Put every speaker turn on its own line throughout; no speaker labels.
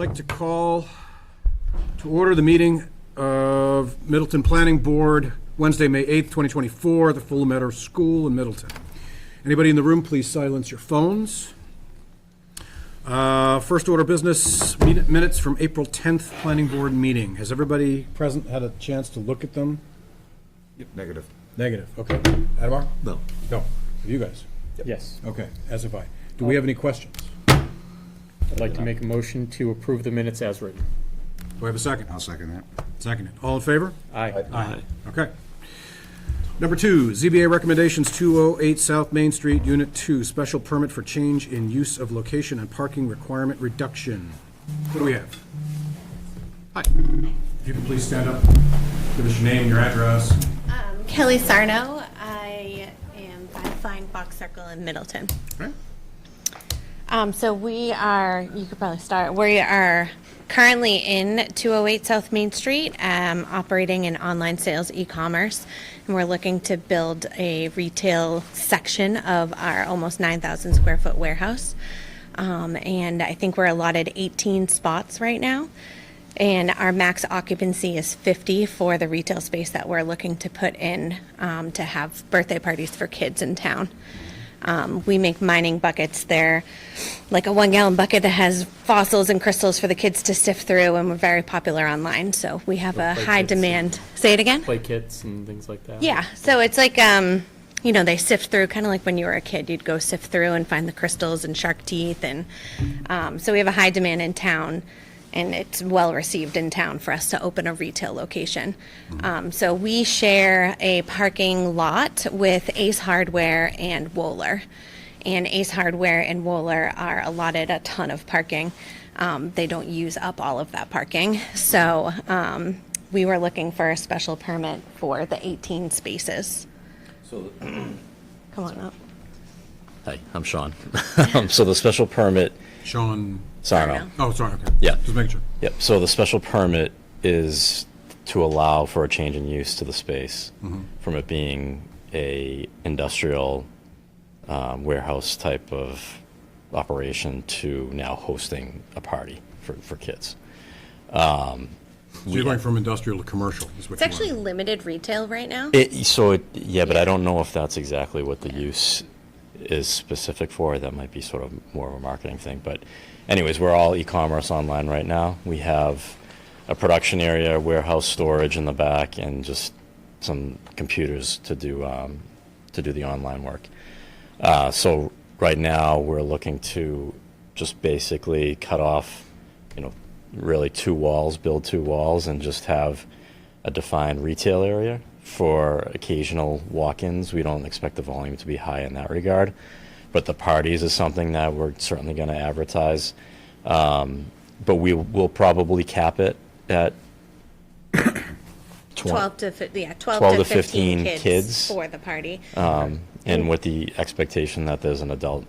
like to call to order the meeting of Middleton Planning Board, Wednesday, May 8th, 2024, at the Full Meadow School in Middleton. Anybody in the room, please silence your phones. First order of business, minutes from April 10th Planning Board meeting. Has everybody present had a chance to look at them?
Yep. Negative.
Negative, okay. Adamar?
No.
No. Have you guys?
Yes.
Okay, as have I. Do we have any questions?
I'd like to make a motion to approve the minutes as written.
Do I have a second?
I'll second that.
Seconded. All in favor?
Aye.
Aye. Okay. Number 2, ZBA recommendations, 208 South Main Street, Unit 2, special permit for change in use of location and parking requirement reduction. What do we have? Hi. If you could please stand up, give us your name, your address.
Kelly Sarno. I am 5 Box Circle in Middleton.
Okay.
So we are, you could probably start, we are currently in 208 South Main Street, operating in online sales e-commerce, and we're looking to build a retail section of our almost 9,000 square foot warehouse. And I think we're allotted 18 spots right now. And our max occupancy is 50 for the retail space that we're looking to put in to have birthday parties for kids in town. We make mining buckets. They're like a 1-gallon bucket that has fossils and crystals for the kids to sift through, and we're very popular online. So we have a high demand. Say it again?
Play kits and things like that.
Yeah. So it's like, you know, they sift through, kind of like when you were a kid, you'd go sift through and find the crystals and shark teeth. And so we have a high demand in town. And it's well received in town for us to open a retail location. So we share a parking lot with Ace Hardware and Wohler. And Ace Hardware and Wohler are allotted a ton of parking. They don't use up all of that parking. So we were looking for a special permit for the 18 spaces.
So,
Come on up.
hi, I'm Sean. So the special permit,
Sean.
Sarno.
Oh, sorry, okay.
Yeah.
Just making sure.
Yep, so the special permit is to allow for a change in use to the space from it being a industrial warehouse type of operation to now hosting a party for kids.
So you're going from industrial to commercial, is what
It's
you
actually
want.
limited retail right now.
Yeah, but I don't know if that's exactly what the use is specific for. That might be sort of more of a marketing thing. But anyways, we're all e-commerce online right now. We have a production area, warehouse storage in the back, and just some computers to do the online work. So right now we're looking to just basically cut off, really 2 walls, build 2 walls, and just have a defined retail area for occasional walk-ins. We don't expect the volume to be high in that regard, but the parties is something that we're certainly going to advertise. But we'll probably cap it at
12 to 15 kids for the party.
And with the expectation that there's an adult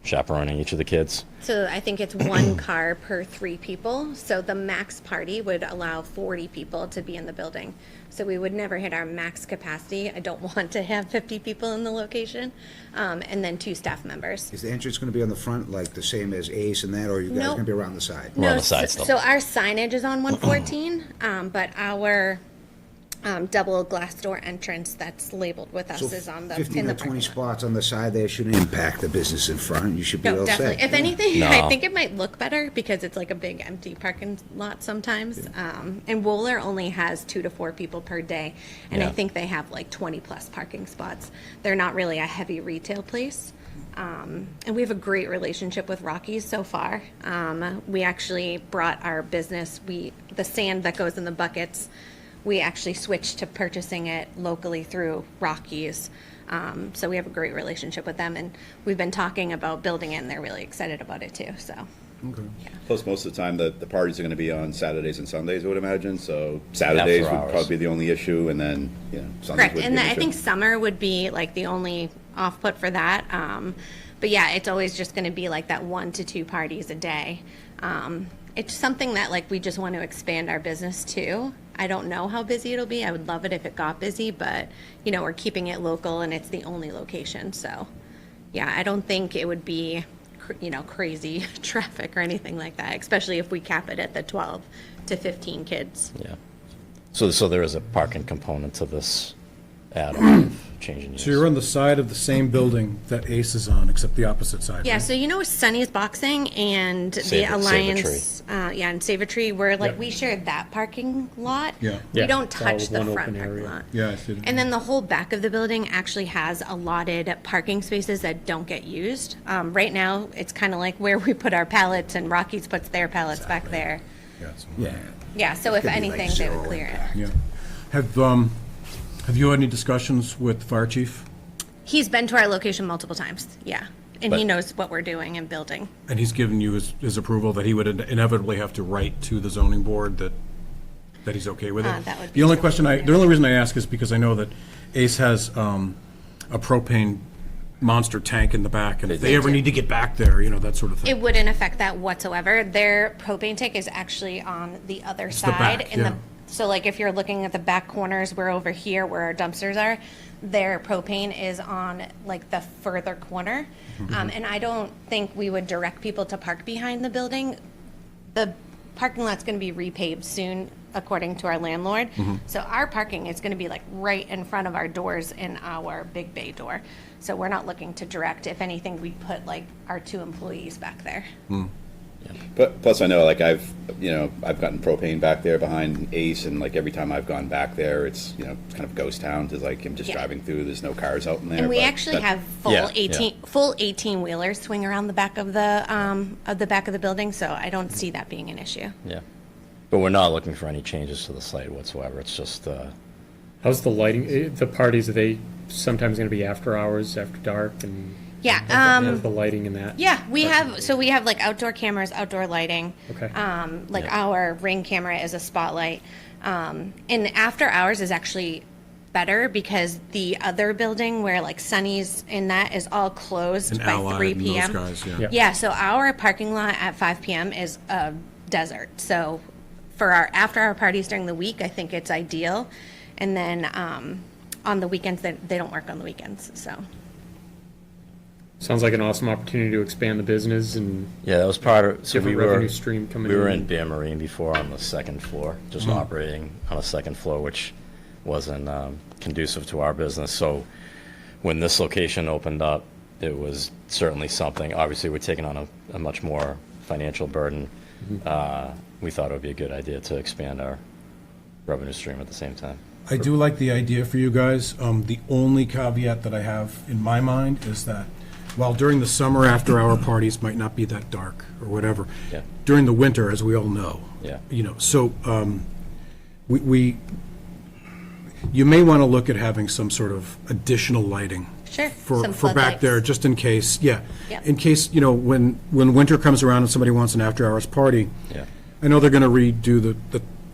chaperoning each of the kids.
So I think it's 1 car per 3 people. So the max party would allow 40 people to be in the building. So we would never hit our max capacity. I don't want to have 50 people in the location. And then 2 staff members.
Is the entrance going to be on the front, like the same as Ace and that, or are you guys
Nope.
going to be around the side?
We're on the side still.
So our signage is on 114, but our double glass door entrance that's labeled with us is on the
15
in the
or 20
parking lot.
spots on the side there shouldn't impact the business in front. You should be
No,
all
definitely.
set.
If anything,
No.
I think it might look better because it's like a big empty parking lot sometimes. And Wohler only has 2 to 4 people per day, and I
Yeah.
think they have like 20 plus parking spots. They're not really a heavy retail place. And we have a great relationship with Rockies so far. We actually brought our business, the sand that goes in the buckets, we actually switched to purchasing it locally through Rockies. So we have a great relationship with them, and we've been talking about building it, and they're really excited about it too. So
Okay.
Plus, most of the time, the parties are going to be on Saturdays and Sundays, I would imagine. So Saturdays would
After hours.
probably be the only issue, and then, Sundays
correct,
would be
and
an
I
issue.
think summer would be like the only off put for that. But yeah, it's always just going to be like that 1 to 2 parties a day. It's something that like we just want to expand our business to. I don't know how busy it'll be. I would love it if it got busy, but we're keeping it local and it's the only location. So yeah, I don't think it would be crazy traffic or anything like that, especially if we cap it at the 12 to 15 kids.
Yeah. So there is a parking component to this add-on of changing use.
So you're on the side of the same building that Ace is on, except the opposite side,
Yeah,
right?
so you know Sunny's Boxing and the
Save a
Alliance, yeah, and Save a Tree, we're like,
Yep.
we share that parking lot.
Yeah.
We
Yeah,
don't
it's all
touch the
one
front
open
parking
area.
lot.
Yeah, I see that.
And then the whole back of the building actually has allotted parking spaces that don't get used. Right now, it's kind of like where we put our pallets, and Rockies puts their pallets back there.
Yeah, so-
Yeah.
Yeah, so if
Could be like
anything, they would
zero
clear it.
impact.
Yeah. Have you had any discussions with the fire chief?
He's been to our location multiple times, yeah. And he
But-
knows what we're doing and building.
And he's given you his approval that he would inevitably have to write to the zoning board that he's okay with it?
That would
The only
be
question the only reason I ask is because I know that Ace has a propane monster tank in the back, and if they ever need to get back there, that sort of thing.
It wouldn't affect that whatsoever. Their propane tank is actually on the other
the
side.
back, yeah.
So like if you're looking at the back corners, we're over here where our dumpsters are, their propane is on like the further corner.
Mm-hmm.
And I don't think we would direct people to park behind the building. The parking lot's gonna be repaved soon, according to our landlord.
Mm-hmm.
So our parking is gonna be like right in front of our doors in our big bay door. So we're not looking to direct. If anything, we put like our 2 employees back there.
But plus I know, like, I've gotten propane back there behind Ace, and like every time I've gone back there, it's, it's kind of ghost town, because like I'm just
Yeah.
driving through, there's no cars out in there.
And we
but
actually
that-
have full
Yeah,
18 wheelers swing around the back of the back of the building, so I don't see that being an issue.
Yeah. But we're not looking for any changes to the site whatsoever. It's just,
How's the lighting? The parties, are they sometimes going to be after hours, after dark, and
Yeah,
how's the lighting in that?
yeah, we have like outdoor cameras, outdoor lighting.
Okay.
Like
Yeah.
our Ring camera is a spotlight. And after hours is actually better because the other building where like Sunny's in that is all closed
And
by
Allied
3
and those
p.m.
guys, yeah.
Yeah.
Yeah, so our parking lot at 5 p.m. is a desert. So for our after our parties during the week, I think it's ideal. And then on the weekends, they don't work on the weekends. So
Sounds like an awesome opportunity to expand the business and
yeah, that was part of, so we
different
were,
revenue stream coming in.
we were in Bear Marine before on the second floor, just operating on a second floor, which wasn't conducive to our business. So when this location opened up, it was certainly something. Obviously, we're taking on a much more financial burden. We thought it would be a good idea to expand our revenue stream at the same time.
I do like the idea for you guys. The only caveat that I have in my mind is that while during the summer after-hour parties might not be that dark or whatever,
Yeah.
during the winter, as we all know,
Yeah.
so you may want to look at having some sort of additional lighting.
Sure,
For
some
back
floodlights.
there, just in case, yeah.
Yep.
In case, when winter comes around and somebody wants an after-hours party,
Yeah.
I know they're going to redo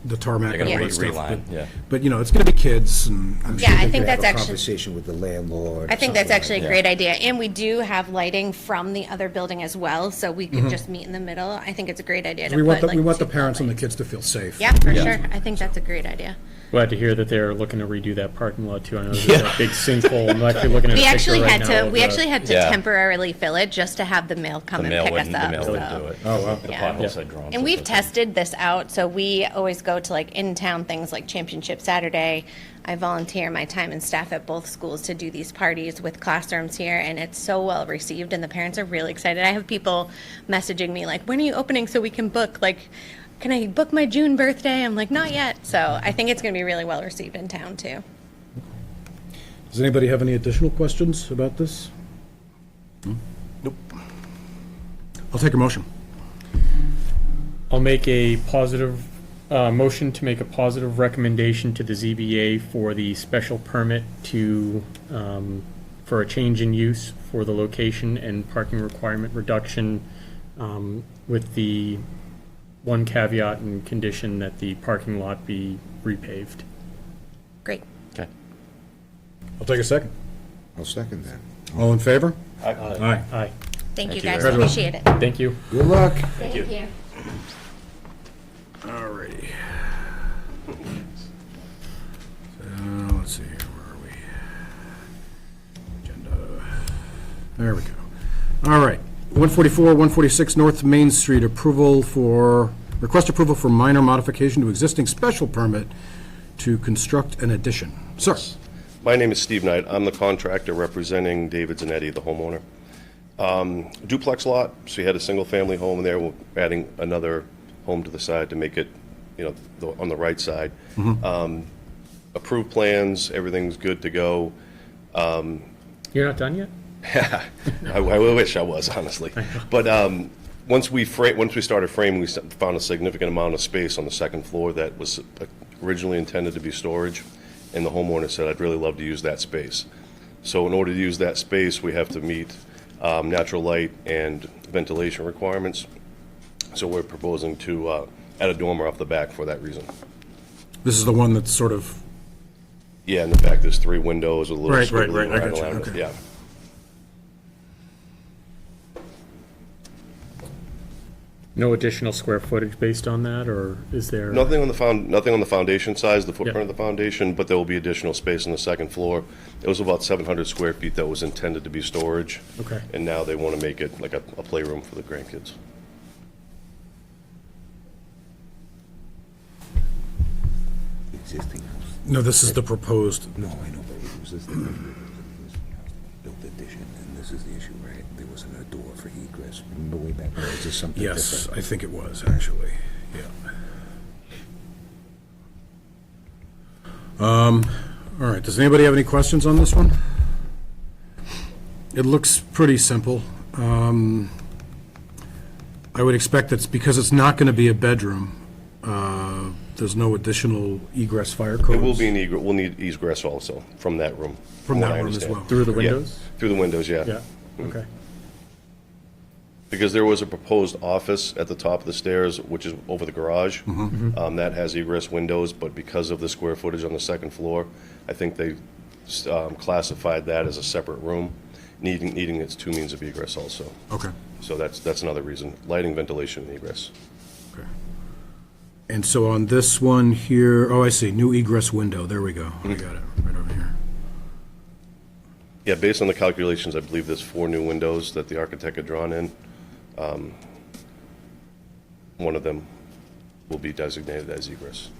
the tarmac
They're
and
gonna
all that stuff.
reline, yeah.
But, it's going to be kids, and I'm sure
Yeah, I
they
think
can-
that's
Have a
actually.
conversation with the landlord.
I think that's
something
actually a
like
great idea. And we do have lighting from the other building as well, so we could just meet in the middle. I think it's a great idea to
We want
put
the, we want the
two
parents and the
floodlights.
kids to feel safe.
Yeah, for
Yeah.
sure. I think that's a great idea.
Glad to hear that they're looking to redo that parking lot too. I know there's that big sinkhole. I'm actually looking at a
We
picture
actually
right
had
now
to,
of
we
the-
actually had to
Yeah.
temporarily fill it just to have the mail come
The
and
mail
pick us
wouldn't,
up.
the mail wouldn't
so.
do it.
Oh, wow.
The
Yeah.
potholes had drawn.
And we've tested this out, so we always go to like in-town things like Championship Saturday. I volunteer my time and staff at both schools to do these parties with classrooms here, and it's so well received, and the parents are really excited. I have people messaging me like, when are you opening so we can book? Like, can I book my June birthday? I'm like, not yet. So I think it's going to be really well received in town too.
Does anybody have any additional questions about this? Nope. I'll take a motion.
I'll make a positive, motion to make a positive recommendation to the ZBA for the special permit to, for a change in use for the location and parking requirement reduction, with the one caveat and condition that the parking lot be repaved.
Great.
Okay.
I'll take a second.
I'll second that.
All in favor?
Aye.
Aye.
Aye.
Thank you
you
guys.
very
much.
Appreciate it.
Thank you.
Good luck.
Thank you.
All righty. So, let's see here, where are we? Agenda. There we go. All right. 144, 146 North Main Street, request approval for minor modification to existing special permit to construct an addition. Sir?
My name is Steve Knight. I'm the contractor representing David Zanetti, the homeowner. Duplex lot, so you had a single-family home there. We're adding another home to the side to make it, on the right side. Approved plans, everything's good to go.
You're not done yet?
I wish I was, honestly. But once we started framing, we found a significant amount of space on the second floor that was originally intended to be storage, and the homeowner said, I'd really love to use that space. So in order to use that space, we have to meet natural light and ventilation requirements. So we're proposing to add a dormer off the back for that reason.
This is the one that's sort of,
Yeah, in the back, there's 3 windows with a little
Right,
squiggly
I got
line
you,
around it.
okay.
Yeah.
No additional square footage based on that, or is there?
Nothing on the foundation size, the footprint
Yeah.
of the foundation, but there will be additional space on the second floor. It was about 700 square feet that was intended to be storage.
Okay.
And now they want to make it like a playroom for the grandkids.
Existing house.
no, this is the proposed.
No, I know, but it was this, the existing house, built addition, and this is the issue, right? There wasn't a door for egress. Remember way back when, is this something different?
Yes, I think it was, actually, yeah. All right, does anybody have any questions on this one? It looks pretty simple. I would expect that's because it's not going to be a bedroom, there's no additional egress fire codes?
It will be an egress, we'll need egress also from that room.
From
what
that
I
room as
understand.
well?
Through the
Yeah,
windows?
through the windows, yeah.
Yeah, okay.
Because there was a proposed office at the top of the stairs, which is over the garage. That has egress windows, but because of the square footage on the second floor, I think they classified that as a separate room, needing its 2 means of egress also.
Okay.
So that's another reason, lighting, ventilation, and egress.
Okay. And so on this one here, oh, I see, new egress window, there we go. I got it, right over here.
Yeah, based on the calculations, I believe there's 4 new windows that the architect had drawn in. One of them will be designated as egress.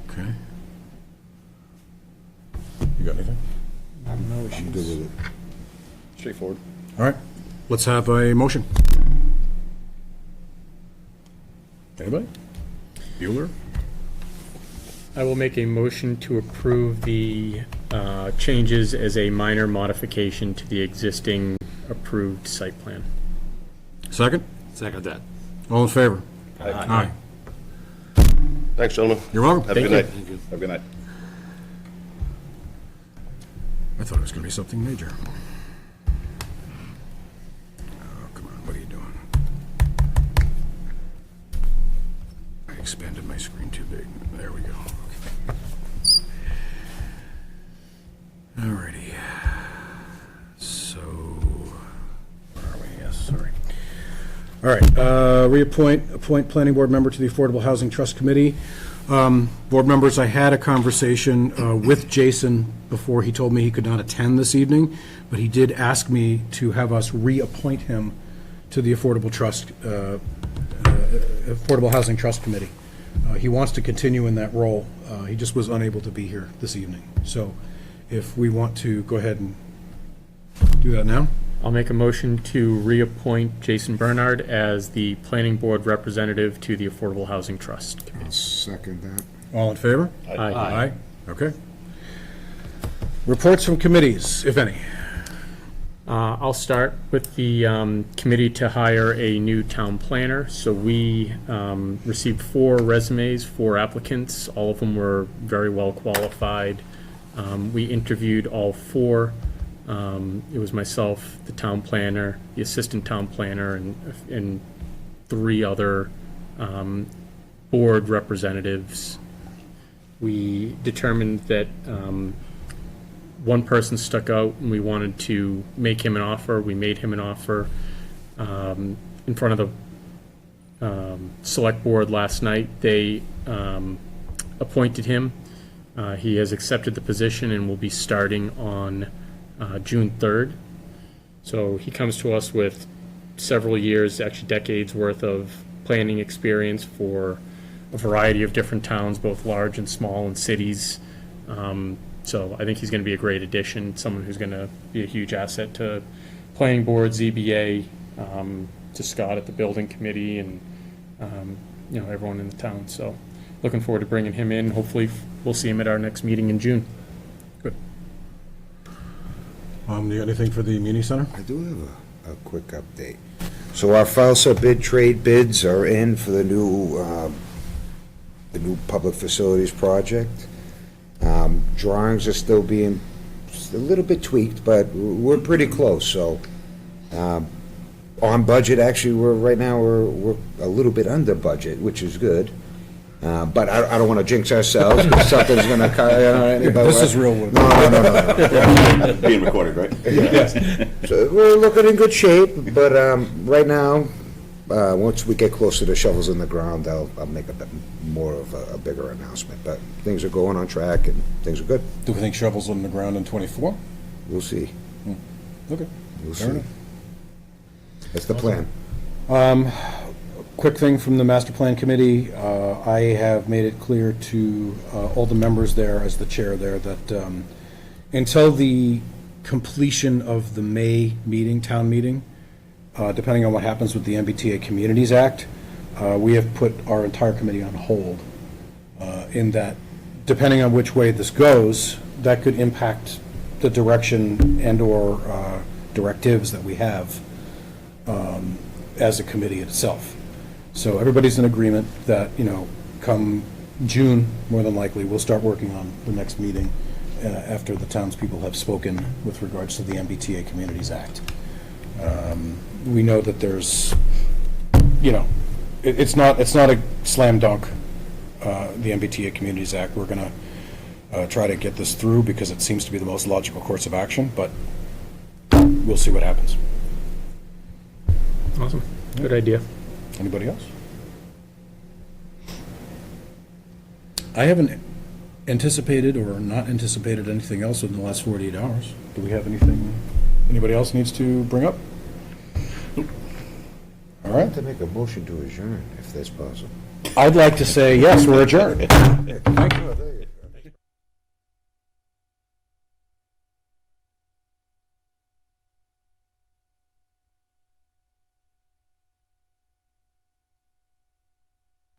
Okay. You got anything?
I'm good with it.
Straightforward.
All right, let's have a motion. Anybody? Bueller?
I will make a motion to approve the changes as a minor modification to the existing approved site plan.
Second?
Second that.
All in favor?
Aye. Thanks, gentlemen.
You're welcome.
Have a good night.
Have a good night.
I thought it was going to be something major. Oh, come on, what are you doing? I expanded my screen too big. There we go. All righty. So, where are we? Yes, sorry. All right, appoint planning board member to the Affordable Housing Trust Committee. Board members, I had a conversation with Jason before he told me he could not attend this evening, but he did ask me to have us reappoint him to the Affordable Housing Trust Committee. He wants to continue in that role. He just was unable to be here this evening. So if we want to go ahead and do that now?
I'll make a motion to reappoint Jason Bernard as the planning board representative to the Affordable Housing Trust Committee.
I'll second that.
All in favor?
Aye.
Aye. Okay. Reports from committees, if any.
I'll start with the committee to hire a new town planner. So we received 4 resumes, 4 applicants. All of them were very well qualified. We interviewed all 4. It was myself, the town planner, the assistant town planner, and 3 other board representatives. We determined that one person stuck out, and we wanted to make him an offer. We made him an offer in front of the select board last night. They appointed him. He has accepted the position and will be starting on June 3rd. So he comes to us with several years, actually decades worth of planning experience for a variety of different towns, both large and small, and cities. So I think he's going to be a great addition, someone who's going to be a huge asset to planning board, ZBA, to Scott at the building committee, and everyone in the town. So looking forward to bringing him in. Hopefully we'll see him at our next meeting in June.
Good. Do you got anything for the Muni Center?
I do have a quick update. So our FALSA bid trade bids are in for the new public facilities project. Drawings are still being a little bit tweaked, but we're pretty close, so, on budget, actually, we're a little bit under budget, which is good. But I don't want to jinx ourselves, because something's gonna,
This is real wood.
No.
Being recorded, right?
So we're looking in good shape, but right now, once we get closer to shovels in the ground, I'll make a bit more of a bigger announcement. But things are going on track and things are good.
Do we think shovels on the ground in '24?
We'll see.
Okay.
We'll
Fair
see.
enough.
That's the plan.
Quick thing from the master plan committee, I have made it clear to all the members there, as the chair there, that until the completion of the May meeting, town meeting, depending on what happens with the MBTA Communities Act, we have put our entire committee on hold, in that, depending on which way this goes, that could impact the direction and/or directives that we have as a committee itself. So everybody's in agreement that, come June, more than likely, we'll start working on the next meeting after the townspeople have spoken with regards to the MBTA Communities Act. We know that there's, it's not a slam dunk, the MBTA Communities Act. We're going to try to get this through because it seems to be the most logical course of action, but we'll see what happens.
Awesome. Good idea.
Anybody else? I haven't anticipated or not anticipated anything else in the last 48 hours. Do we have anything anybody else needs to bring up? All
I'd
right.
like to make a motion to adjourn, if that's possible.
I'd like to say, yes, we're adjourned.
Thank you.